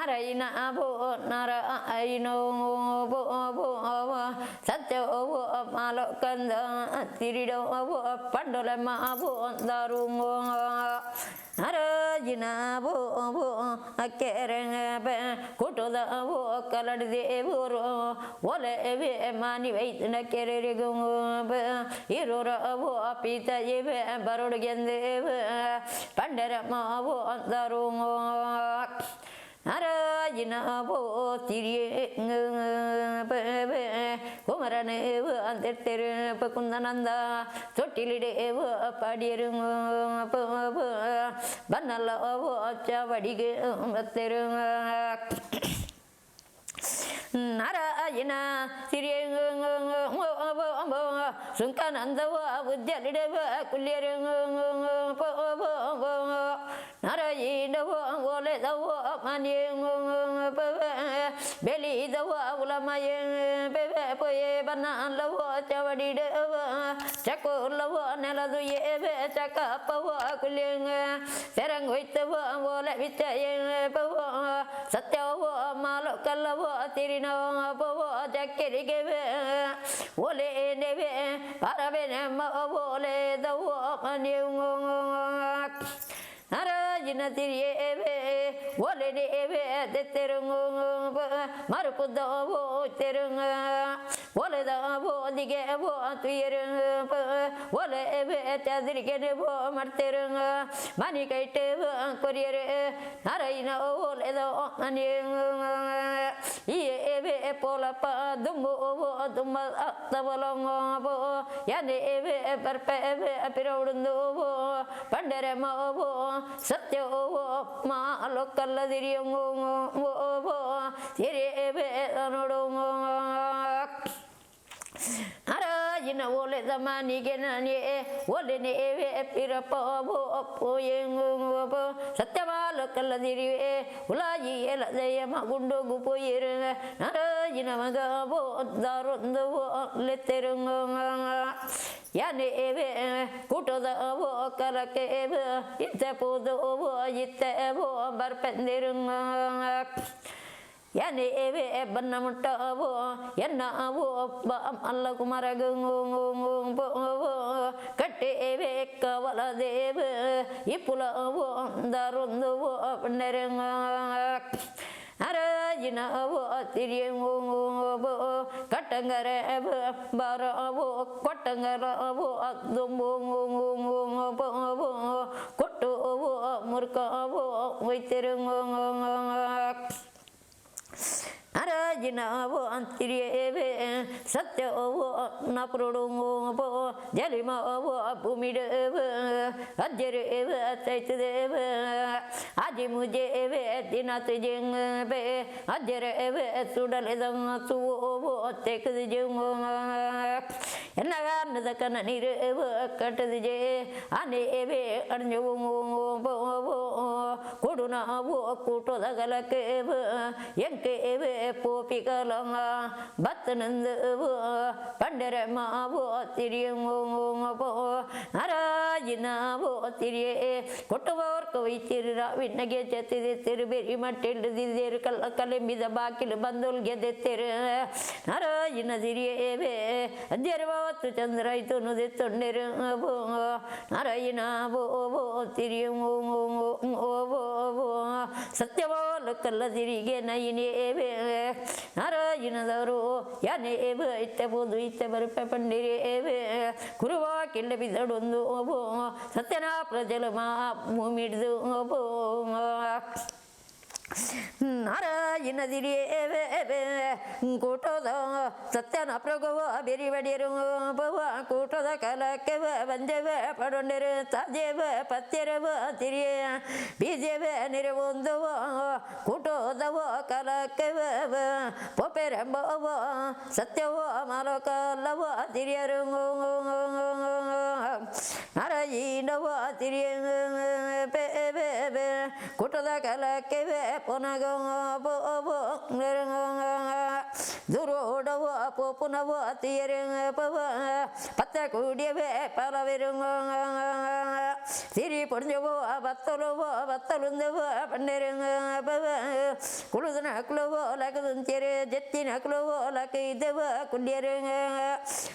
Narayana Abo Narayano Bo Satya Abo Malokanda Tirido Abo Pandolama Abo Darungo Narayana Abo Akeranga Kutoda Abo Kalade Evoro Wale Eve Mani Wait Nakerigungo Irora Abo Pita Eve Barogende Pandarama Abo Darungo Narayana Abo Tiri Kumarana Eva Antetere Pakundananda Totilide Eva Padirung Banala Avo Chavadige Materung Narayana Siri Sunkanandava Vudjalideva Kuliring Narayana Vole the Maning Belly the Ulamayang Pepe Banan Lava Chavadideva Chaco Lava Nella Eve Chakapa Kuling Serang with the Vole Vitayang Satya Malokalava Tirino Pavo Jackerigue Wole Neve Parabenema Vole the Woman Narayana Tirieve Wole Neve the Terungo Marupudo Terunga Wole the Abo Digavo Tiring Wole Eve Tadrigenevo Marterunga Manikate Courier Narayana Wole the Maning Eve Polapa Dumbo Dumba Tavalongo Yane Eve Perpe Apirodundo Panderema Satya Ma Lokala Diriungo Siri Pardana Narayana Wole the Maniganani Wole Neve Pirapo Poying Satya Lokala Diri Ulayi Elayama Gundo Gupoyer Narayana Magabo Darundo Letterung Yane Eve Kuto the Avo Karake Itapo the Ovo Yitabo Barpenderung Yani Eve Banamata Avo Yana Avo Bam Allah Kumaragung Kate Eve Kavala Deve Ipula Avo Darundo Nerung Narayana Avo Tiriungo Katangare Bara Avo Kotangara Avo Akdumbo Koto Avo Murka Avo Waitirungo Narayana Avo Antirieve Satya Avo Naprodungo Jalima Avo Bumideva Ajere Eva Taitadeva Ajimuje Eve Dinatijing Ajere Eve Sudaledam Tuvo Take the Jungo Enagan the Kananir Eva Katadije Ane Eve Arnungo Kuduna Avo Kuto the Galakeva Yanke Eve Popikalanga Batanand Panderema Avo Tiriungo Narayana Avo Tirie Kotavor Kovitira Vinageti Tiribiri Matil the Kalambi the Bakil Bandul get the Ter Narayana Tirie Adirva to Chandra to know the Thunder Narayana Avo Tiriungo Satyava Lokala Dirigena in Eve Narayana Daru Yane Eve Itabu Itabar Pepandiri Eve Kuruva Kilabizadundu Satyana Prajalama Mumidu Narayana Eve Kutoda Satyana Pragova Berivadiru Kutoda Kalakeva Vandeva Padondere Tajeva Patereva Tiria Bijeva Nirvundava Kutoda Kalakeva Poperamba Satyava Malaka Lava Tiriaru Narayana Tiria Pebe Kutoda Kalakeva Ponago Duroda போப்புனவோ தீருங்கவோ பத்த கூடியவே பலவருங்க சிரி பொடிஞ்சவோ பத்தலுவோ பத்தலுந்தவோ பன்னருங்க குழுதுன குழுவோ லகுதும் தெரு ஜெத்தின குழுவோ luck இதுவோ குண்டியருங்க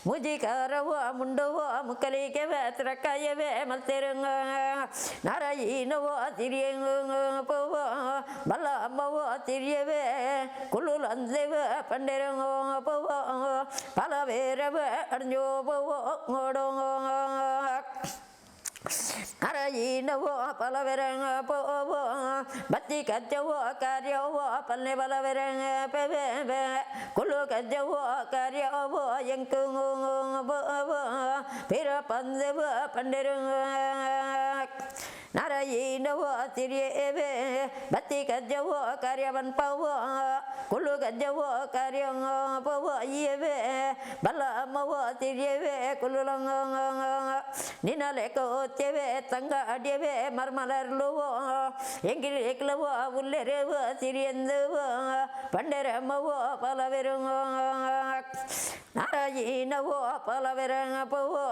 முஜிக்காரவோ முண்டவோ முக்கலிக்கவே திரக்காயவே மல்தருங்க நரையினவோ திரியங்க போவோ பல்ல அம்மவோ திரியவே குழுல் அந்தவோ பன்னருங்க போவோ பல வேறவோ அடைஞ்சோ போவோ ஓடுங்க அரையினவோ பலவரங்க போவோ பத்தி கஜவோ காரியவோ பல்லை பலவரங்க பெவே குழு கஜவோ காரியவோ எங்குங்க போவோ பிற பந்தவோ பண்டருங்க நரையினவோ திரியவே பத்தி கஜவோ காரியவன் பவோ குழு கஜவோ காரியங்க போவோ ஐயவே பல்ல அம்மவோ திரியவே குழுலங்க நினலேக்கோ தேவே தங்க அடியவே மர்மலர்லுவோ எங்கிலேக்குலவோ உள்ளெருவோ திரியந்துவோ பண்டரம்மவோ பலவெருங்கோ நாராயணவோ பலவெருங்க போவோ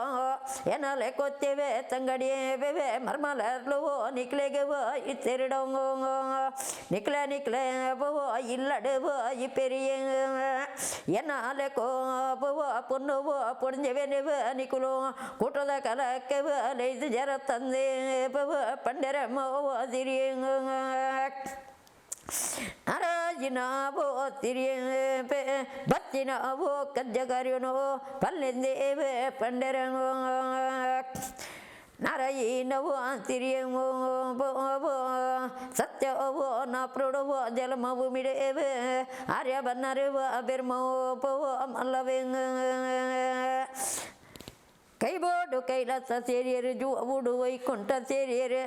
என்னாலே கொத்தேவே தங்கடியவே மர்மலர்லுவோ நிக்கலேகவோ இத்திருடோங்கோ நிக்கலே போவோ இல்லடுவோ இப்பெரிய என்னாலே கோவோ பொண்ணுவோ பொடிஞ்சவேனுவோ நிக்குலோ கூட்டத கலக்கவோ லைது ஜர தந்தே பண்டரமோ திரியங்க நாராயணாவோ திரியவே பத்தினாவோ கஜகாரியனோ பல்லெந்தேவே பண்டரங்கோ நாராயணவோ திரியங்கோ போவோ சத்யவோ நாப்ருடவோ ஜலமவு மிடேவே ஆரியபன்னருவோ பெருமோ போவோ மல்லவேங்க ಕೈಬೋಡು ಕೈಲಾಸ ಸೇರಿಯರು ಜೂಡು ವೈಕುಂಠ ಸೇರಿಯರು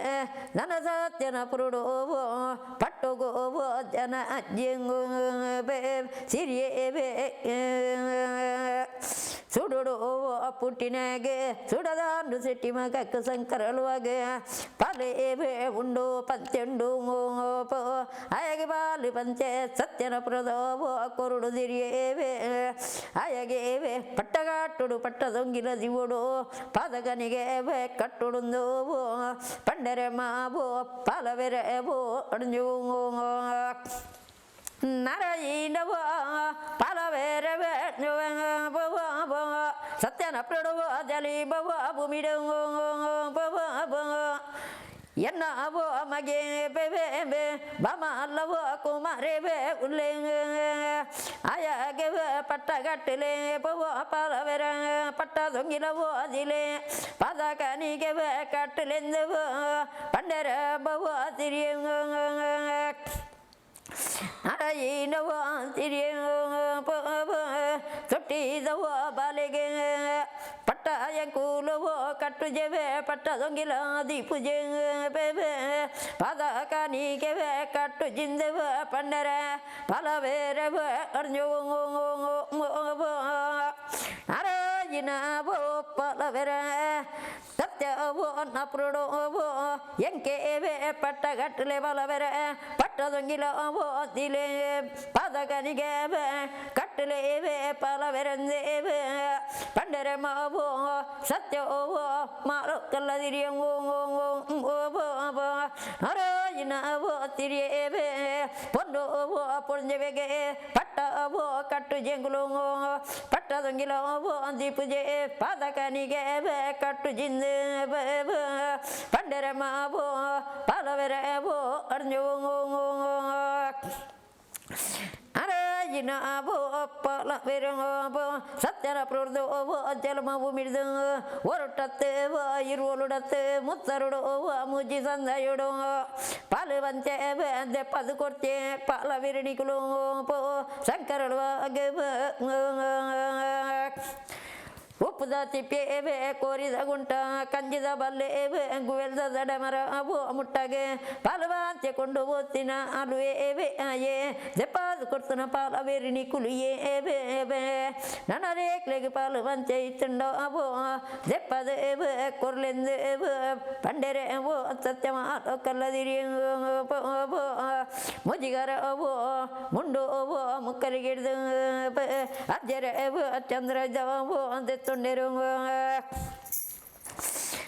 ನನಸಾತ್ಯನ ಪುರುಡೋವೋ ಪಟ್ಟುಗೋವೋ ಜನ ಅಜ್ಜಿಂಗು ಬೇ ಸಿರಿಯೇ ಸುಡುಡೋವೋ ಪುಟ್ಟಿನಾಗೆ ಸುಡದಾಂಡು ಸಿಟ್ಟಿ ಮಗಕ್ಕ ಸಂಕರಳುವಾಗೆ ಪಾಲೇವೆ ಉಂಡು ಪಂಚೆಂಡು ಪೋ ಅಯಗೆ ಬಾಲಿ ಪಂಚೆ ಸತ್ಯನ ಪುರದೋವೋ ಕೊರುಡು ಸಿರಿಯೇವೆ ಅಯಗೇವೆ ಪಟ್ಟಗಾಟುಡು ಪಟ್ಟದೊಂಗಿಲ ದಿವುಡು ಪಾದಗನಿಗೆ ಕಟ್ಟುಡುಂದೋವೋ ಪಂಡರೆ ಮಾವೋ ಪಾಲವೆರೆವೋ ಅಡ್ಜು ನಾರಾಯಣವೋ ಪಾಲವೆರೆವೆ ಸತ್ಯನ ಪ್ರಡುವೋ ಜಲಿ ಬವೋ ಭೂಮಿಡುವೋ ಎನ್ನವೋ ಮಗೆ ಬೆವೆ ಬಮ ಅಲ್ಲವೋ ಕುಮಾರೇವೆ ಉಲ್ಲೇಂಗ ಆಯಾಗೆ ಪಟ್ಟಗಟ್ಟಿಲೆ ಬವೋ ಪಾಲವೆರ ಪಟ್ಟ ದೊಂಗಿಲವೋ ಅದಿಲೆ ಪಾದಕನಿಗೆ ಕಟ್ಟಲೆಂದವೋ ಪಂಡರ ಬವೋ ತಿರಿಯಂಗ ನಾರಾಯಣವೋ ತಿರಿಯಂಗ ತೊಟ್ಟಿದವೋ ಬಾಲೆಗೆ ಪಟ್ಟಾಯ ಕೂಲವೋ ಕಟ್ಟು ಜವೆ ಪಟ್ಟ ದೊಂಗಿಲ ದೀಪುಜೆ ಬೇವೆ ಪಾದಕನಿಗೆ ಕಟ್ಟು ಜಿಂದವ ಪಂಡರ ಫಲವೇರವ ಅರ್ಜೋ ನಾರಾಯಣವೋ ಫಲವೆರ ಸತ್ಯವೋ ನಪ್ರುಡೋವೋ ಎಂಕೇವೆ ಪಟ್ಟಗಟ್ಟಲೆ ಬಲವೆರ ಪಟ್ಟದೊಂಗಿಲವೋ ದಿಲೆ ಪಾದಕನಿಗೆ ಕಟ್ಟಲೇವೆ ಫಲವೆರಂದೇವೆ ಪಂಡರೆ ಮಾವೋ ಸತ್ಯವೋ ಮಾರೋ ಕಲ್ಲದಿರಿಯಂಗೋ ನಾರಾಯಣವೋ ತಿರಿಯೇವೆ ಪೊಂಡೋವೋ ಪೊಂಜವೆಗೆ ಪಟ್ಟವೋ ಕಟ್ಟು ಜಂಗುಲೋ ಪಟ್ಟದೊಂಗಿಲವೋ ದೀಪುಜೆ ಪಾದಕನಿಗೆ ಕಟ್ಟು ಜಿಂದ ಪಂಡರೆ ಮಾವೋ ಪಾಲವೆರೆವೋ ಅರ್ಜೋ ನಾರಾಯಣವೋ ಪಾಲವೆರೆವೋ ಸತ್ಯನ ಪ್ರೊರ್ದೋವೋ ಜಲಮವು ಮಿಡ್ದು ಹೊರಟತ್ತೇವೋ ಇರುವಲುಡತ್ತೆ ಮುತ್ತರುಡೋವೋ ಮುಜ್ಜಿ ಸಂದಯುಡೋ ಪಾಲು ಬಂಚೇವೆ ದೆಪ್ಪದು ಕೊಡ್ತೆ ಪಾಲ ವಿರಣಿಕುಲು ಪೋ ಶಂಕರಳುವಾಗ ಉಪ್ಪುದ ತಿಪ್ಪೆ ಕೋರಿದ ಗುಂಟ ಕಂಜಿದ ಬಲ್ಲೆ ಗುವೆಲ್ದ ದಡಮರ ಅವು ಮುಟ್ಟಗೆ ಪಾಲವಾಂತ್ಯ ಕೊಂಡು ಓದ್ತಿನ ಅಲುವೆ ಆಯೇ ಜಪಾದ ಕೊಡ್ತನ ಪಾಲವೇರಿನಿ ಕುಲಿಯೇ ನನ್ನ ರೇಕ್ಲೆಗೆ ಪಾಲವಂತೆ ಇತ್ತುಂಡೋ ಅವು ಜಪ್ಪದ ಕೊರ್ಲೆಂದು ಪಂಡೆರೆ ಅವು ಸತ್ಯಮ ಕಲ್ಲದಿರಿ ಮುಜಿಗರ ಅವು ಮುಂಡು ಅವು ಮುಕ್ಕರಿಗೆ ಹಿಡಿದು ಅಜ್ಜರ ಚಂದ್ರ ಜವು ಅಂದೆತ್ತುಂಡೆರು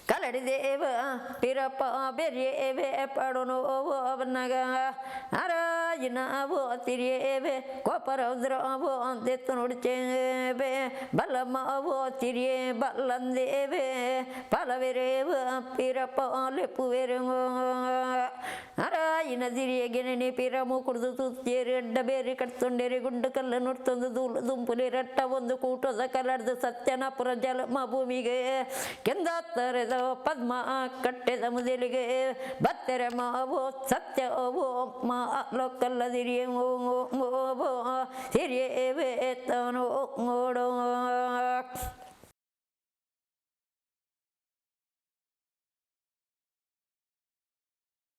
ಕಲಡಿದೇವ ಪಿರಪ್ಪ ಬೆರಿಯೇವೆ ಪಡೋನು ಅವನಾಗ ಅರಾಜಿನ ಅವು ತಿರಿಯೇವೆ ಕೋಪರೌದ್ರ ಅವು ಅಂದೆತ್ತು ನುಡಿಚೇವೆ ಬಲ್ಲಮ್ಮ ಅವು ತಿರಿಯೇ ಬಲ್ಲಂದೇವೆ ಪಲವೆರೇವ ಪಿರಪ್ಪ ಲೆಪ್ಪುವೆರು ಅರಾಜಿನ ತಿರಿಯೇ ಗೆಣೆ ಪಿರಮು ಕುಡಿದು ತುತ್ತೇರಿ ಅಡ್ಡ ಬೇರೆ ಕಟ್ತೊಂಡೇರಿ ಗುಂಡು ಕಲ್ಲ ನುಡ್ತೊಂದು ದುಂಪುಲಿ ರಟ್ಟ ಒಂದು ಕೂಟದ ಕಲರ್ದು ಸತ್ಯನಪುರ ಜಲಮ ಭೂಮಿಗೆ ಕೆಂದಾತ್ತರೆದ ಪದ್ಮ ಕಟ್ಟೆದ ಮುದಲಿಗೆ ಬತ್ತೆರೆ ಮಾವು ಸತ್ಯ ಓ ಮಾ ಲೊಕ್ಕಲ್ಲದಿರಿಯೇ ಹಿರಿಯೇ ತಾನು ನೋಡೋ